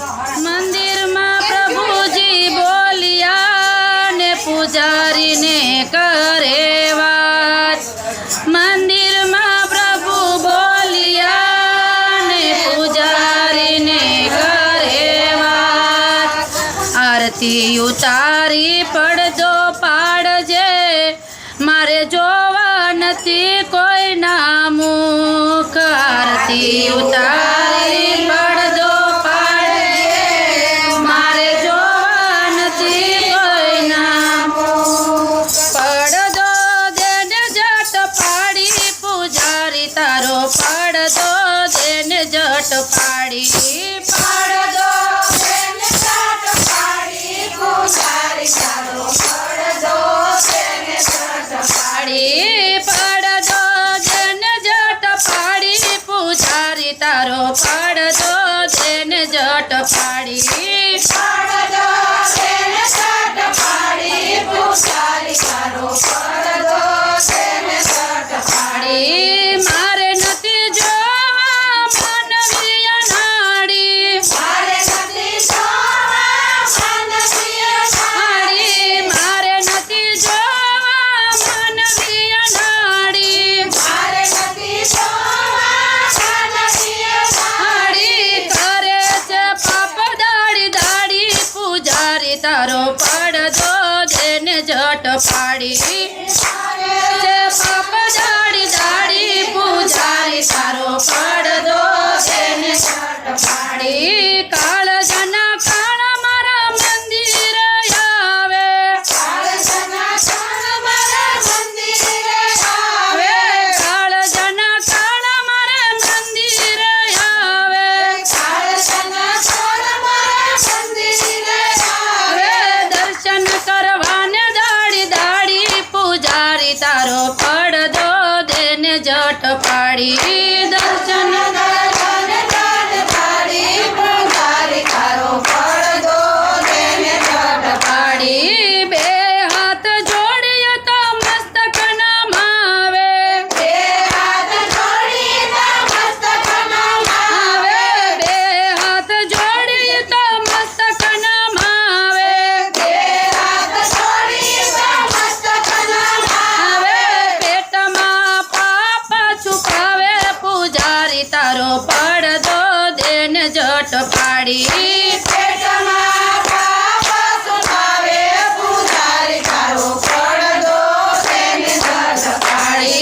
मंदिर में प्रभुजी बोलिया ने पुजारी ने करे बात। मंदिर में प्रभु बोलिया ने पुजारी ने करे बात। आरती उतारी पड़दो पाड़जे मारे जोवा नथी कोई ना मुख। आरती उतारी पड़दो पाड़जे मारे जोवा नथी कोई ना मुख। पड़दो देने जट पाड़ी पुजारी तारो पड़दो देने जट पाड़ी। पड़दो देने जट पाड़ी पुजारी तारो पड़दो देने जट पाड़ी। पड़दो देने जट पाड़ी पुजारी तारो पड़दो देने जट पाड़ी। पड़दो देने जट पाड़ी पुजारी तारो पड़दो देने जट पाड़ी। मारे नथी जोवा मानवीय नाड़ी। मारे नथी जोवा मानवीय नाड़ी। मारे नथी जोवा मानवीय नाड़ी। मारे नथी जोवा मानवीय नाड़ी। करे छे पाप दाड़ी दाड़ी पुजारी तारो पड़दो देने जट पाड़ी। छे पाप दाड़ी दाड़ी पुजारी तारो पड़दो देने जट पाड़ी। काळजना काळ मारा मंदिर आवे। काळजना काळ मारा मंदिर आवे। काळजना काळ मारा मंदिर आवे। काळजना काळ मारा मंदिर आवे। दर्शन करवाने दाड़ी दाड़ी पुजारी तारो पड़दो देने जट पाड़ी। दर्शन करवाने दाड़ी दाड़ी पुजारी तारो पड़दो देने जट पाड़ी। बे हाथ जोड़िए तो मस्तक नमावे। बे हाथ जोड़िए तो मस्तक नमावे। बे हाथ जोड़िए तो मस्तक नमावे। बे हाथ जोड़िए तो मस्तक नमावे। पेट में पाप छुपावे पुजारी तारो पड़दो देने जट पाड़ी। पेट में पाप छुपावे पुजारी तारो पड़दो देने जट पाड़ी।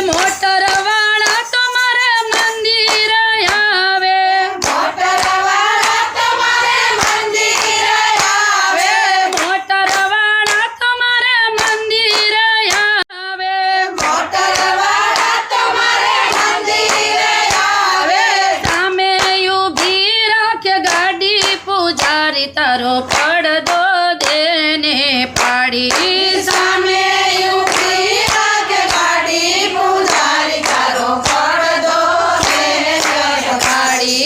मोटर वाला तुम्हारे मंदिर आवे। मोटर वाला तुम्हारे मंदिर आवे। मोटर वाला तुम्हारे मंदिर आवे। मोटर वाला तुम्हारे मंदिर आवे। सामे ऊभी राखे गाड़ी पुजारी तारो पड़दो देने पाड़ी। सामे ऊभी राखे गाड़ी पुजारी तारो पड़दो देने जट पाड़ी।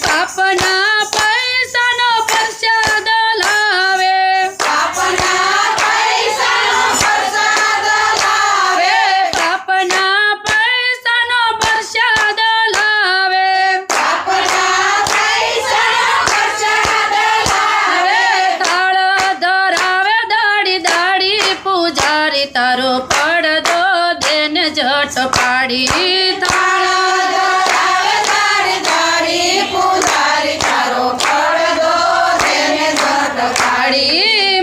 पापना पैसानो प्रसाद लावे। पापना पैसानो प्रसाद लावे। पापना पैसानो प्रसाद लावे। पापना पैसानो प्रसाद लावे। थाळ धरावे दाड़ी दाड़ी पुजारी तारो पड़दो देने जट पाड़ी। थाळ धरावे दाड़ी दाड़ी पुजारी तारो पड़दो देने जट पाड़ी।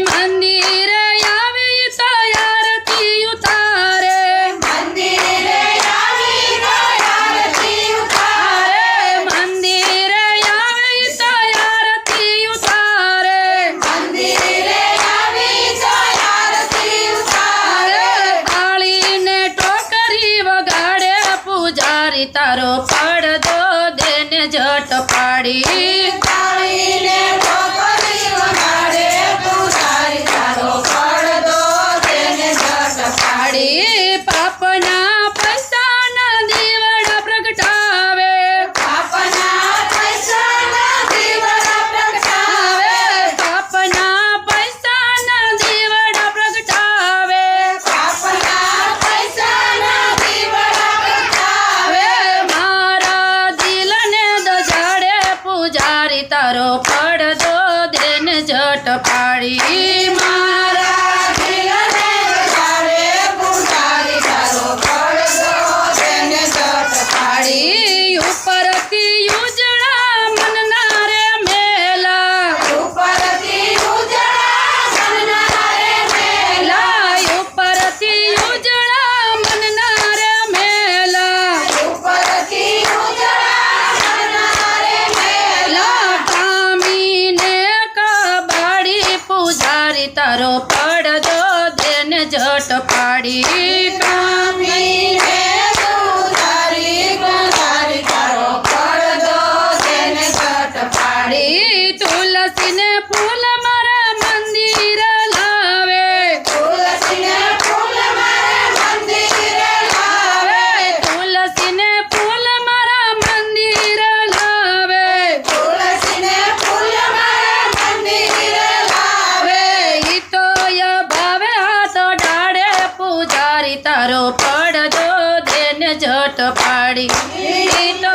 मंदिर आवी तो आरती उतारे। मंदिर आवी तो आरती उतारे। मंदिर आवी तो आरती उतारे। मंदिर आवी तो आरती उतारे। थाली ने टोकरी वगाड़े पुजारी तारो पड़दो देने जट पाड़ी। थाली ने टोकरी वगाड़े पुजारी तारो पड़दो देने जट पाड़ी। पापना पैसा ना दीवड़ा प्रगटावे। पापना पैसा ना दीवड़ा प्रगटावे। पापना पैसा ना दीवड़ा प्रगटावे। पापना पैसा ना दीवड़ा प्रगटावे। मारा दिल ने दजाड़े पुजारी तारो पड़ પાડી મારા દિલને વધારે પૂજારી તારો પડદો તેને ઝટ પાડી ઉપરથી ઉજળા મનના રે મેલા ઉપરથી ઉજળા મનના રે મેલા ઉપરથી ઉજળા મનના રે મેલા ઉપરથી ઉજળા મનના રે મેલા કામીને કબાડી પૂજારી તારો પડદો દેને ઝટ પાડી કામીને પૂજારી તારો પડદો દેને ઝટ પાડી તુલસીને ફૂલ મારા મંદિર લાવે તુલસીને ફૂલ મારા મંદિર લાવે તુલસીને ફૂલ મારા મંદિર લાવે તુલસીને ફૂલ મારા મંદિર લાવે ઈ તો ભાવે હાથ ડાળે પૂજારી તારો પડદો દેને ઝટ પાડી ઈ તો